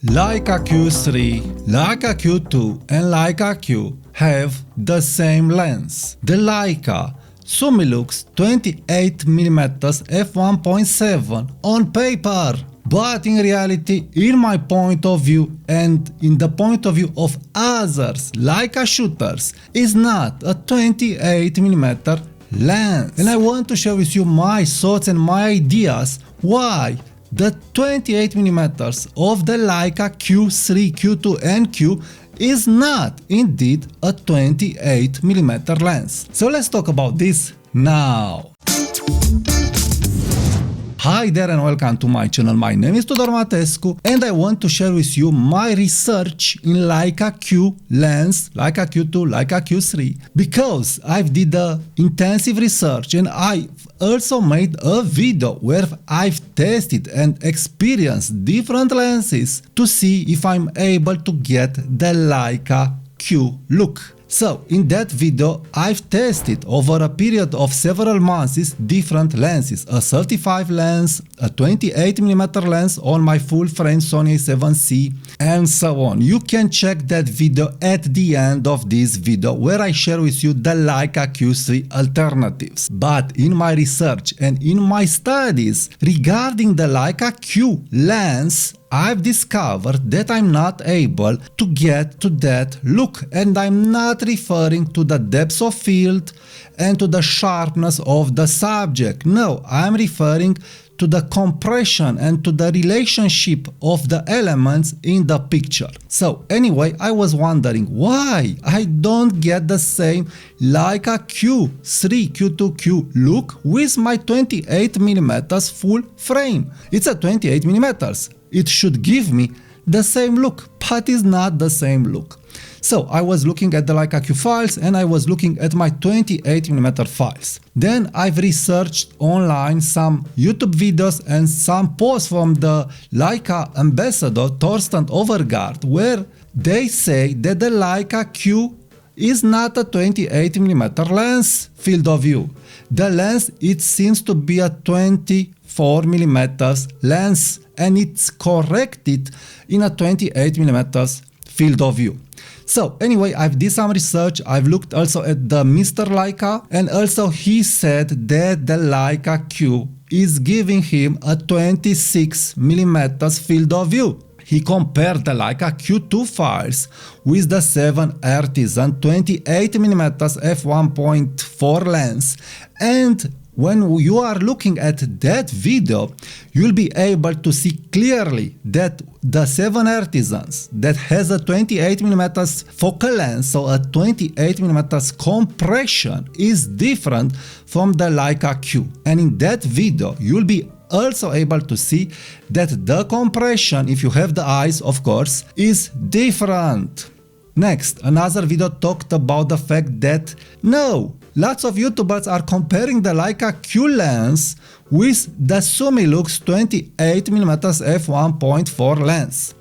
Leica Q3, Leica Q2 and Leica Q have the same lens. The Leica Summilux 28mm f1.7 on paper. But in reality, in my point of view and in the point of view of others Leica shooters, is not a 28mm lens. And I want to share with you my thoughts and my ideas why the 28mm of the Leica Q3, Q2 and Q is not indeed a 28mm lens. So let's talk about this now. Hi there and welcome to my channel. My name is Tudor Matescu and I want to share with you my research in Leica Q lens, Leica Q2, Leica Q3, because I've did the intensive research and I also made a video where I've tested and experienced different lenses to see if I'm able to get the Leica Q look. So, in that video, I've tested over a period of several months different lenses, a 35 lens, a 28mm lens on my full-frame Sony a7C, and so on. You can check that video at the end of this video where I share with you the Leica Q3 alternatives. But in my research and in my studies regarding the Leica Q lens, I've discovered that I'm not able to get to that look, and I'm not referring to the depth of field and to the sharpness of the subject. No, I'm referring to the compression and to the relationship of the elements in the picture. So anyway, I was wondering why I don't get the same Leica Q3, Q2, Q look with my 28mm full frame. It's a 28mm. It should give me the same look, but it's not the same look. So I was looking at the Leica Q files and I was looking at my 28mm files. Then I've researched online some YouTube videos and some posts from the Leica ambassador Torsten Overgaard, where they say that the Leica Q is not a 28mm lens field of view. The lens, it seems to be a 24mm lens, and it's corrected in a 28mm field of view. So anyway, I've did some research, I've looked also at the Mr. Leica, and also he said that the Leica Q is giving him a 26mm field of view. He compared the Leica Q2 files with the 7 Artisan 28mm f1.4 lens, and when you are looking at that video, you'll be able to see clearly that the 7 Artisans that has a 28mm focal length, so a 28mm compression, is different from the Leica Q. And in that video, you'll be also able to see that the compression, if you have the eyes, of course, is different. Next, another video talked about the fact that no, lots of YouTubers are comparing the Leica Q lens with the Summilux 28mm f1.4 lens.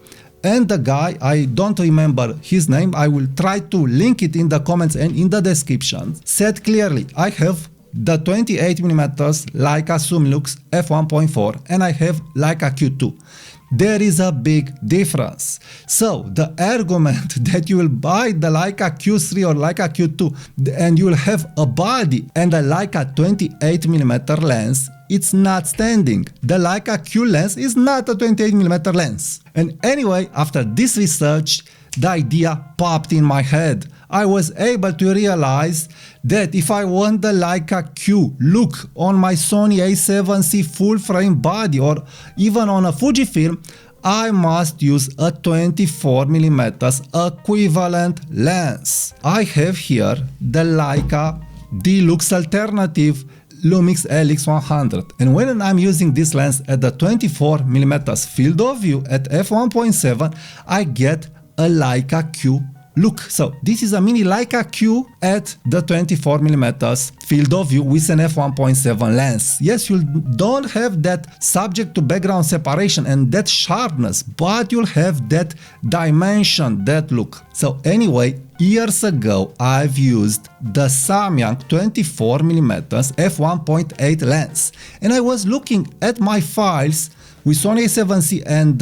And the guy, I don't remember his name, I will try to link it in the comments and in the description, said clearly, I have the 28mm Leica Summilux f1.4 and I have Leica Q2. There is a big difference. So the argument that you will buy the Leica Q3 or Leica Q2 and you will have a body and a Leica 28mm lens, it's not standing. The Leica Q lens is not a 28mm lens. And anyway, after this research, the idea popped in my head. I was able to realize that if I want the Leica Q look on my Sony a7C full frame body or even on a Fujifilm, I must use a 24mm equivalent lens. I have here the Leica Deluxe Alternative Lumix LX100, and when I'm using this lens at the 24mm field of view at f1.7, I get a Leica Q look. So this is a mini Leica Q at the 24mm field of view with an f1.7 lens. Yes, you don't have that subject to background separation and that sharpness, but you'll have that dimension, that look. So anyway, years ago I've used the Samyang 24mm f1.8 lens, and I was looking at my files with Sony a7C and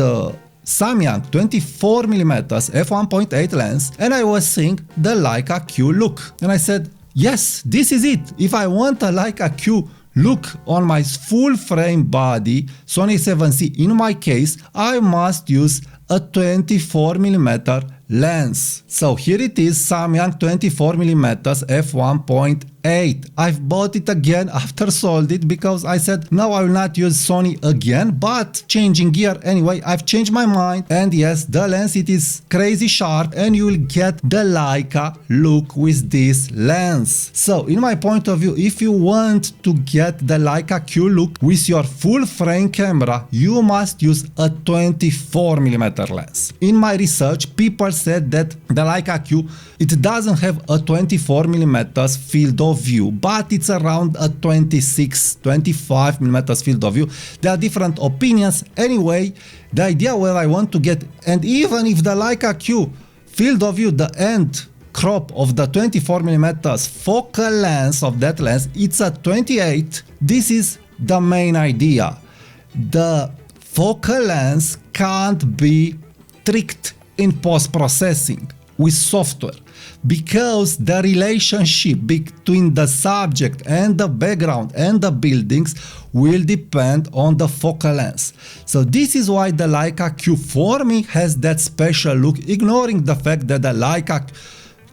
Samyang 24mm f1.8 lens, and I was seeing the Leica Q look. And I said, yes, this is it. If I want a Leica Q look on my full frame body Sony a7C, in my case, I must use a 24mm lens. So here it is, Samyang 24mm f1.8. I've bought it again after sold it because I said no, I will not use Sony again, but changing gear anyway, I've changed my mind, and yes, the lens, it is crazy sharp and you will get the Leica look with this lens. So in my point of view, if you want to get the Leica Q look with your full frame camera, you must use a 24mm lens. In my research, people said that the Leica Q, it doesn't have a 24mm field of view, but it's around a 25mm field of view. There are different opinions. Anyway, the idea where I want to get, and even if the Leica Q field of view, the end crop of the 24mm focal length of that lens, it's a 28. This is the main idea. The focal length can't be tricked in post-processing with software, because the relationship between the subject and the background and the buildings will depend on the focal length. So this is why the Leica Q for me has that special look, ignoring the fact that the Leica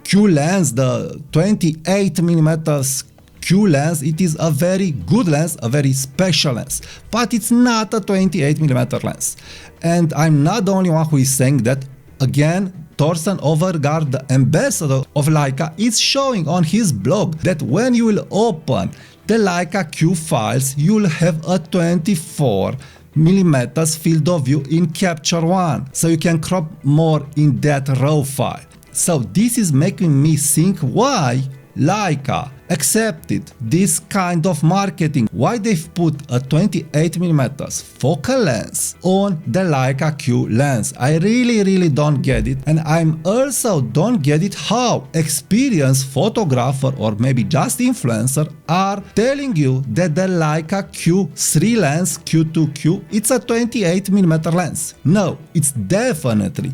Q lens, the 28mm Q lens, it is a very good lens, a very special lens, but it's not a 28mm lens. And I'm not the only one who is saying that. Again, Thorsten Overgaard, the ambassador of Leica, is showing on his blog that when you will open the Leica Q files, you will have a 24mm field of view in Capture One, so you can crop more in that RAW file. So this is making me think why Leica accepted this kind of marketing, why they've put a 28mm focal lens on the Leica Q lens. I really don't get it, and I'm also don't get it how experienced photographer or maybe just influencer are telling you that the Leica Q3 lens, Q2Q, it's a 28mm lens. No, it's definitely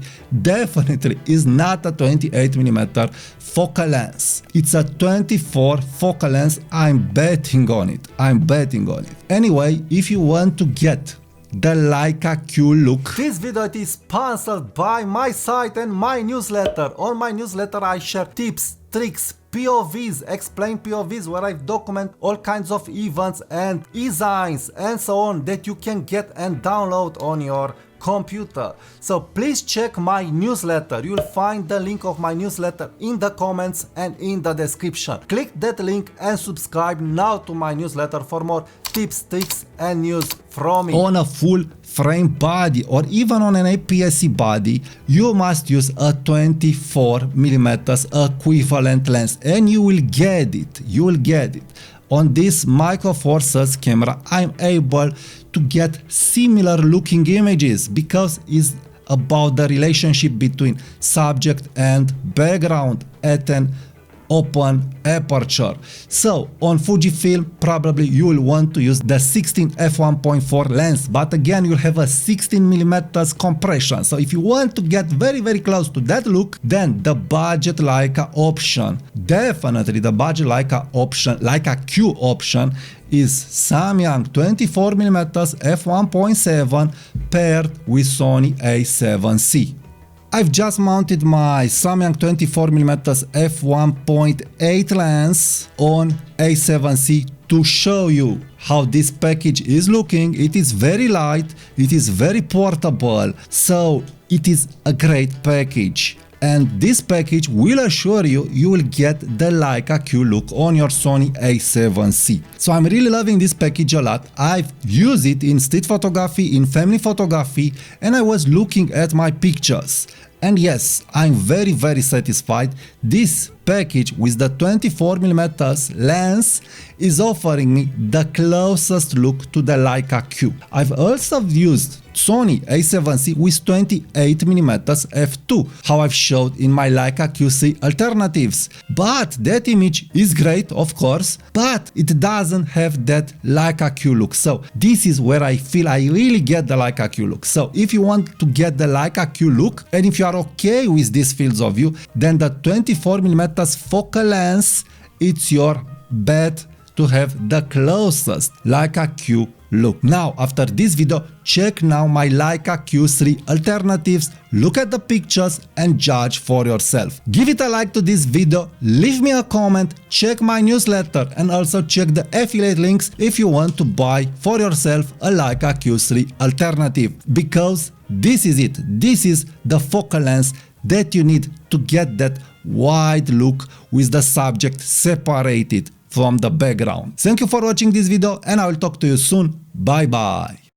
is not a 28mm focal lens. It's a 24 focal lens. I'm betting on it. Anyway, if you want to get the Leica Q look, this video is sponsored by my site and my newsletter. On my newsletter I share tips, tricks, POVs, explain POVs, where I document all kinds of events and designs and so on that you can get and download on your computer. So please check my newsletter. You'll find the link of my newsletter in the comments and in the description. Click that link and subscribe now to my newsletter for more tips, tricks and news from me. On a full frame body or even on an APS-C body, you must use a 24mm equivalent lens, and you will get it. On this Micro Four Thirds camera, I'm able to get similar looking images because it's about the relationship between subject and background at an open aperture. So on Fujifilm, probably you will want to use the 16 f1.4 lens, but again you'll have a 16mm compression. So if you want to get very close to that look, then the budget Leica option, definitely the budget Leica option, Leica Q option, is Samyang 24mm f1.7 paired with Sony a7C. I've just mounted my Samyang 24mm f1.8 lens on a7C to show you how this package is looking. It is very light, it is very portable, so it is a great package. And this package will assure you will get the Leica Q look on your Sony a7C. So I'm really loving this package a lot. I've used it in street photography, in family photography, and I was looking at my pictures. And yes, I'm very satisfied. This package with the 24mm lens is offering me the closest look to the Leica Q. I've also used Sony a7C with 28mm f2, how I've showed in my Leica Q3 Alternatives. But that image is great, of course, but it doesn't have that Leica Q look. So this is where I feel I really get the Leica Q look. So if you want to get the Leica Q look, and if you are okay with these fields of view, then the 24mm focal length, it's your bet to have the closest Leica Q look. Now, after this video, check now my Leica Q3 Alternatives, look at the pictures and judge for yourself. Give it a like to this video, leave me a comment, check my newsletter and also check the affiliate links if you want to buy for yourself a Leica Q3 Alternative, because this is it. This is the focal length that you need to get that wide look with the subject separated from the background. Thank you for watching this video and I will talk to you soon. Bye bye.